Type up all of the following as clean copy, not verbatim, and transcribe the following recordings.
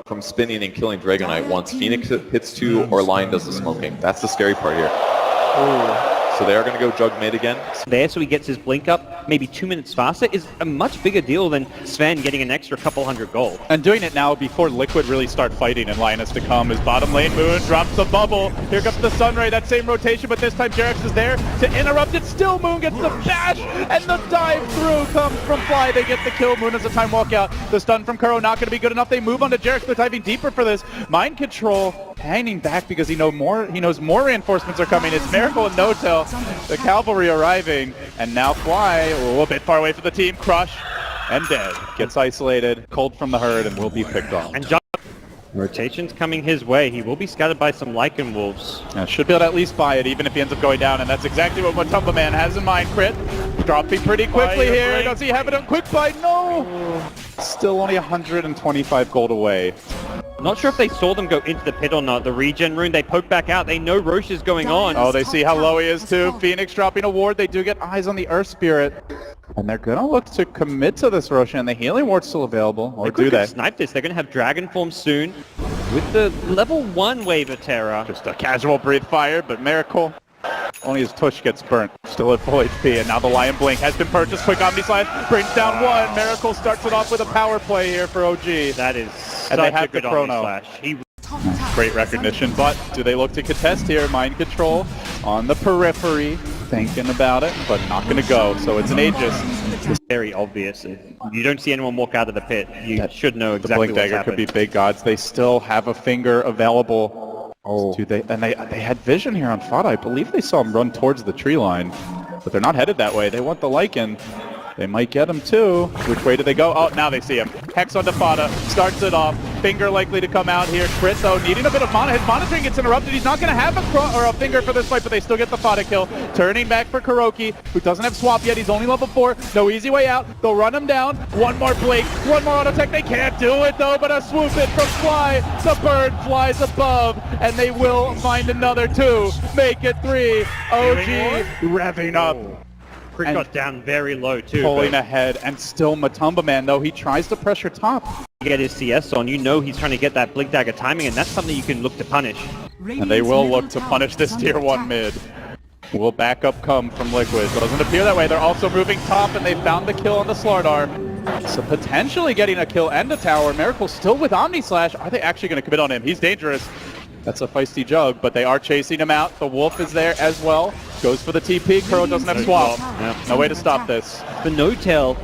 from spinning and killing Dragonite once Phoenix hits 2 or Lion does the smoking. That's the scary part here. Ooh. So they are going to go Jug mid again. There, so he gets his blink up maybe 2 minutes faster is a much bigger deal than Sven getting an extra couple hundred gold. And doing it now before Liquid really start fighting and Lion has to come. His bottom lane Moon drops the bubble. Here comes the Sunray, that same rotation, but this time Jarex is there to interrupt it. Still Moon gets the bash, and the dive through comes from Fly. They get the kill. Moon has a time walk out. The stun from Kuro not going to be good enough. They move on to Jarex. They're diving deeper for this. Mind Control hanging back because he knows more reinforcements are coming. It's Miracle and No-Tail. The cavalry arriving, and now Fly a little bit far away from the team. Crush and dead. Gets isolated, cold from the herd, and will be picked off. And rotation's coming his way. He will be scattered by some Lycan Wolves. Yeah, should be able to at least buy it, even if he ends up going down, and that's exactly what Matumba Man has in mind. Crit, dropping pretty quickly here. Does he have it on quick buy? No! Still only 125 gold away. Not sure if they saw them go into the pit or not. The regen rune, they poke back out. They know Roche is going on. Oh, they see how low he is too. Phoenix dropping a ward. They do get eyes on the Earth Spirit. And they're going to look to commit to this Roche, and the healing ward's still available. Or do they? Snipe this. They're going to have Dragon Form soon with the level 1 Wave of Terror. Just a casual breathe fire, but Miracle. Only his tush gets burnt. Still at full HP, and now the Lion Blink has been purchased. Quick Omni Slash brings down 1. Miracle starts it off with a power play here for OG. That is and they have a good the chrono. Great recognition, but do they look to contest here? Mind Control on the periphery, thinking about it, but not going to go. So it's an Aegis. It's very obvious. If you don't see anyone walk out of the pit, you should know exactly the Blink what's Dagger happened. could be big gods. They still have a finger available. Oh, they had vision here on Fada. I believe they saw him run towards the tree line, but they're not headed that way. They want the Lycan. They might get him too. Which way do they go? Oh, now they see him. Hex onto Fada, starts it off. Finger likely to come out here. Crit though, needing a bit of mana. His monitoring gets interrupted. He's not going to have a finger for this fight, but they still get the Fada kill. Turning back for Kuroki, who doesn't have swap yet. He's only level 4. No easy way out. They'll run him down. One more blink, one more auto tech. They can't do it though, but a swoop it from Fly. The bird flies above, and they will find another 2. Make it 3. OG revving up. Crit got down very low too. Pulling ahead, and still Matumba Man, though he tries to pressure top. Get his CS on, you know he's trying to get that Blink Dagger timing, and that's something you can look to punish. And they will look to punish this tier 1 mid. Will backup come from Liquid? Doesn't appear that way. They're also moving top, and they found the kill on the Slardar. So potentially getting a kill and a tower. Miracle still with Omni Slash. Are they actually going to commit on him? He's dangerous. That's a feisty Jug, but they are chasing him out. The Wolf is there as well. Goes for the TP. Kuro doesn't have swap. No way to stop this. The No-Tail,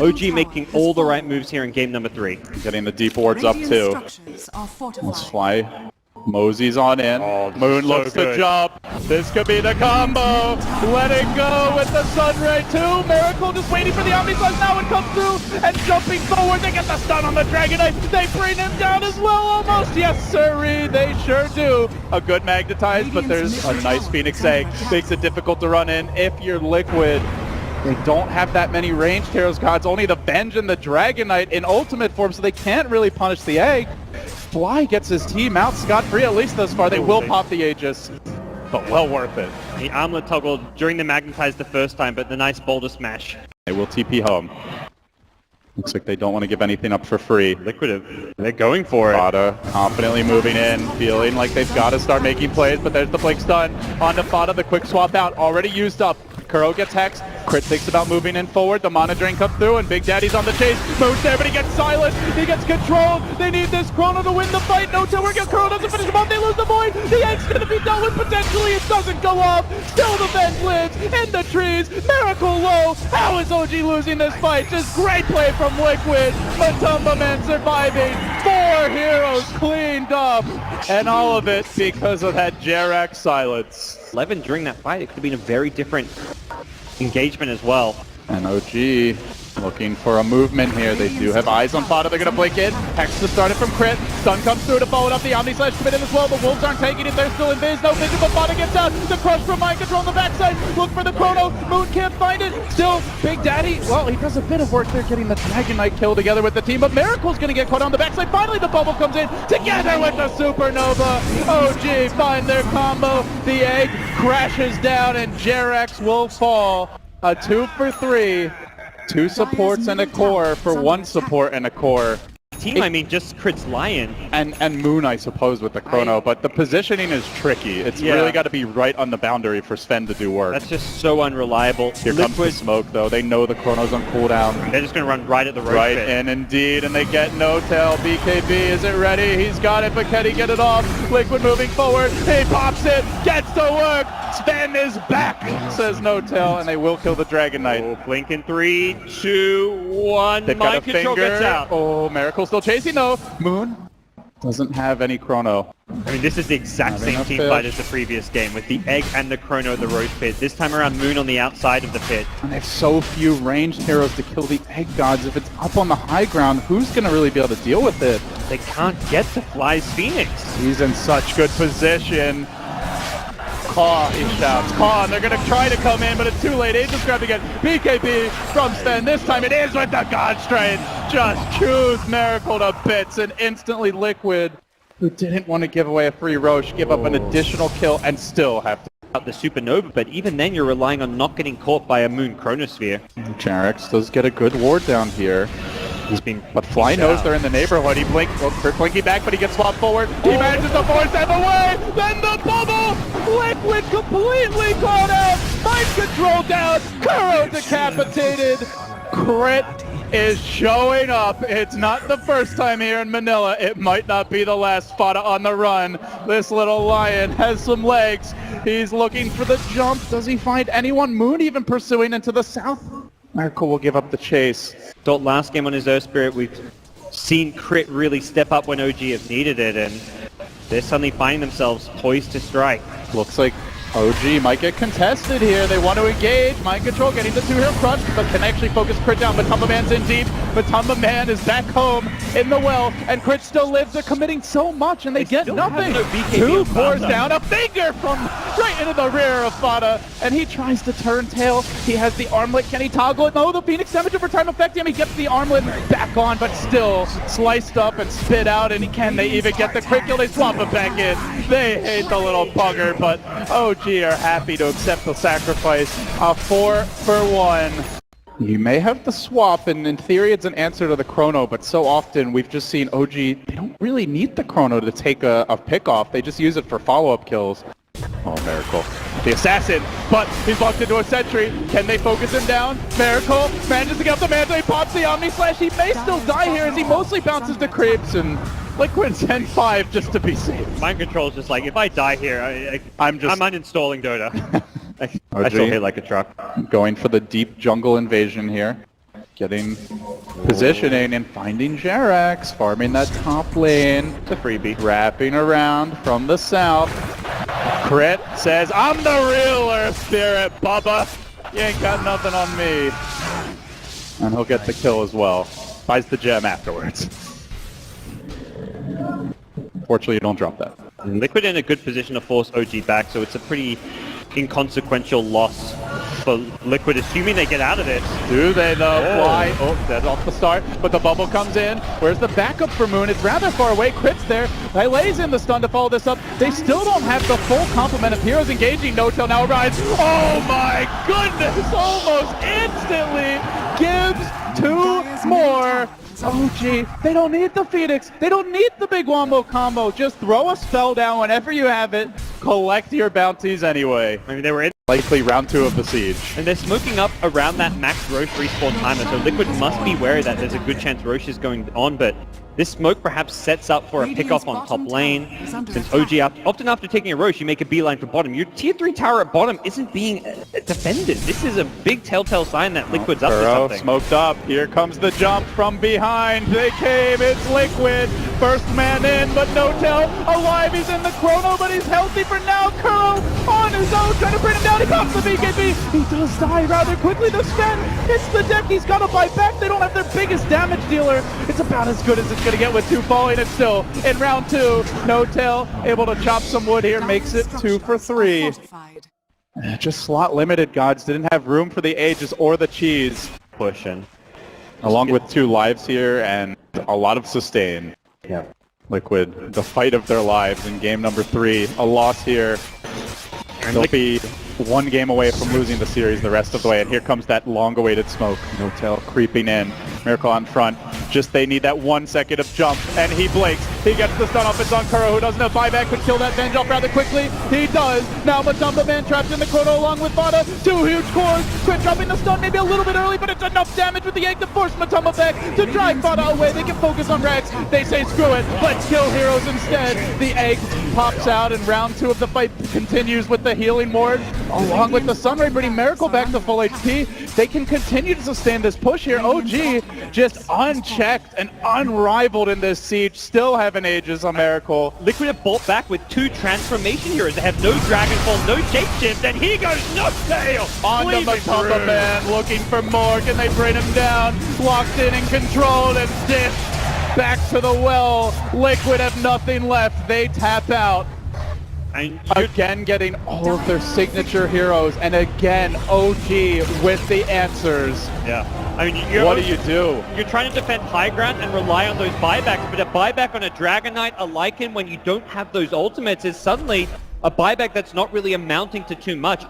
OG making all the right moves here in game number 3. Getting the deep wards up too. Let's Fly. Mosey's on in. Oh, Moon looks to jump. This could be the combo. Let it go with the Sunray 2. Miracle just waiting for the Omni Slash. Now it comes through and jumping forward. They get the stun on the Dragonite. They bring him down as well almost. Yes, sirree. They sure do. A good magnetize, but there's a nice Phoenix Egg. Makes it difficult to run in if you're Liquid. They don't have that many range Taros gods. Only the Venge and the Dragonite in ultimate form, so they can't really punish the Egg. Fly gets his team out scot-free, at least thus far. They will pop the Aegis, but well worth it. The armlet toggled during the magnetize the first time, but the nice boulder smash. They will TP home. Looks like they don't want to give anything up for free. Liquid, they're going for it. Fada confidently moving in, feeling like they've got to start making plays, but there's the Blink stun. Onto Fada, the quick swap out, already used up. Kuro gets hexed. Crit thinks about moving in forward. The mana drain comes through, and Big Daddy's on the chase. Moon's there, but he gets silenced. He gets controlled. They need this Chrono to win the fight. No tower. Kuro doesn't finish him off. They lose the Void. The Egg's going to be dealt with potentially. It doesn't go off. Still the Venge lives in the trees. Miracle low. How is OG losing this fight? Just great play from Liquid. Matumba Man surviving. 4 heroes cleaned up. And all of it because of that Jarex silence. 11 during that fight, it could have been a very different engagement as well. And OG looking for a movement here. They do have eyes on Fada. They're going to blink in. Hex to start it from Crit. Stun comes through to follow it up. The Omni Slash committed as well. The Wolves aren't taking it. They're still in Viz. No vision, but Fada gets out. The crush from Mind Control on the backside. Look for the Chrono. Moon can't find it. Still, Big Daddy, well, he does a bit of work there getting the Dragonite kill together with the team, but Miracle's going to get caught on the backside. Finally, the bubble comes in together with the Supernova. OG find their combo. The Egg crashes down, and Jarex will fall. A 2 for 3. 2 supports and a core for 1 support and a core. team, I mean, just Crit's Lion. And Moon, I suppose, with the chrono, but the positioning is tricky. It's really got to be right on the boundary for Sven to do work. That's just so unreliable. Here comes the smoke, though. They know the chrono's on cooldown. They're just going to run right at the roach Right, pit. and indeed, and they get no tail. BKB, is it ready? He's got it, but can he get it off? Liquid moving forward. He pops it, gets to work. Sven is back, says no tail, and they will kill the Dragon Knight. Oh, blink in 3, 2, 1. They've got Mind a control finger. gets out. Oh, Miracle still chasing though. Moon doesn't have any chrono. I mean, this is the exact Having same a team fish. fight as the previous game with the egg and the chrono, the roach pit. This time around, Moon on the outside of the pit. And they have so few ranged heroes to kill the egg gods. If it's up on the high ground, who's going to really be able to deal with it? They can't get to Fly's Phoenix. He's in such good position. Caw, he shouts. Caw, and they're going to try to come in, but it's too late. Aegis grab again. BKB from Sven. This time it is with the God Strength. Just chews Miracle to bits, and instantly Liquid, who didn't want to give away a free Roche, give up an additional kill and still have to. Out the Supernova, but even then you're relying on not getting caught by a Moon Chronosphere. Jarex does get a good ward down here. He's been But Fly knows they're in the neighborhood. He blinky back, but he gets swapped forward. He manages to force them away. Then the bubble. Liquid completely caught out. Mind control down. Kuro decapitated. Crit is showing up. It's not the first time here in Manila. It might not be the last. Fada on the run. This little lion has some legs. He's looking for the jump. Does he find anyone? Moon even pursuing into the south. Miracle will give up the chase. Thought last game on his Earth Spirit, we've seen Crit really step up when OG have needed it, and they're suddenly finding themselves poised to strike. Looks like OG might get contested here. They want to engage. Mind control getting the two-hero crush, but can actually focus Crit down. Matumba Man's in deep. Matumba Man is back home in the well, and Crit still lives. They're committing so much, and they get nothing. Two cores down. A finger from right into the rear of Fada, and he tries to turn tail. He has the armlet. Can he toggle it? No, the Phoenix damage over time affecting him. He gets the armlet back on, but still sliced up and spit out. And can they even get the crit kill? They swap it back in. They hate the little bugger, but OG are happy to accept the sacrifice. A 4-for-1. You may have the swap, and in theory it's an answer to the chrono, but so often we've just seen OG, they don't really need the chrono to take a pick off. They just use it for follow-up kills. Oh, Miracle. The assassin, but he's locked into a sentry. Can they focus him down? Miracle manages to get up the mantle. He pops the Omni Slash. He may still die here as he mostly bounces to creeps, and Liquid's 10-5 just to be safe. Mind control is just like, if I die here, I'm uninstalling Dota. I still hit like a truck. Going for the deep jungle invasion here. Getting positioning and finding Jarex, farming that top lane. It's a freebie. Wrapping around from the south. Crit says, I'm the real Earth Spirit, Bubba. You ain't got nothing on me. And he'll get the kill as well. Buys the gem afterwards. Fortunately, you don't drop that. Liquid in a good position to force OG back, so it's a pretty inconsequential loss for Liquid, assuming they get out of this. Do they though? Fly. Oh, that's off the start, but the bubble comes in. Where's the backup for Moon? It's rather far away. Crit's there. They lays in the stun to follow this up. They still don't have the full complement of heroes engaging. No Tail now arrives. Oh my goodness! Almost instantly gives two more. OG, they don't need the Phoenix. They don't need the big wombo combo. Just throw a spell down whenever you have it. Collect your bounties anyway. I mean, they were in. Likely round 2 of the siege. And they're smoking up around that max Roche respawn timer, so Liquid must be wary that there's a good chance Roche is going on, but this smoke perhaps sets up for a pickoff on top lane. Since OG, often after taking a Roche, you make a beeline for bottom. Your tier 3 tower at bottom isn't being defended. This is a big telltale sign that Liquid's up to something. Smoked up. Here comes the jump from behind. They came. It's Liquid. First man in, but no tell. Alive. He's in the chrono, but he's healthy for now. Kuro on his own, trying to bring him down. He pops the BKB. He does die rather quickly. The Sven hits the deck. He's got to fight back. They don't have their biggest damage dealer. It's about as good as it's going to get with 2 falling. And still in round 2, no tail able to chop some wood here, makes it 2 for 3. Just slot limited gods, didn't have room for the Aegis or the cheese. Pushing. Along with 2 lives here and a lot of sustain. Yeah. Liquid, the fight of their lives in game number 3. A loss here. They'll be 1 game away from losing the series the rest of the way. And here comes that long-awaited smoke. No tail creeping in. Miracle on front. Just they need that 1 second of jump, and he blinks. He gets the stun off. It's on Kuro, who doesn't have buyback, could kill that Venge off rather quickly. He does. Now Matumba Man trapped in the corner along with Vada. 2 huge cores. Quit dropping the stun maybe a little bit early, but it's enough damage with the egg to force Matumba back to drive Vada away. They can focus on Rex. They say screw it. Let's kill heroes instead. The egg pops out, and round 2 of the fight continues with the healing ward along with the Sunray, bringing Miracle back to full HP. They can continue to sustain this push here. OG just unchecked and unrivaled in this siege, still having ages on Miracle. Liquid have bought back with 2 transformation heroes. They have no Dragonfall, no Shapeshift, and he goes Noctail! On the Matumba Man, looking for more. Can they bring him down? Locked in and controlled, and Dish back to the well. Liquid have nothing left. They tap out. And Again getting all of their signature heroes, and again OG with the answers. yeah. I mean, What do you do? You're trying to defend high ground and rely on those buybacks, but a buyback on a Dragon Knight, a Lycan, when you don't have those ultimates is suddenly a buyback that's not really amounting to too much.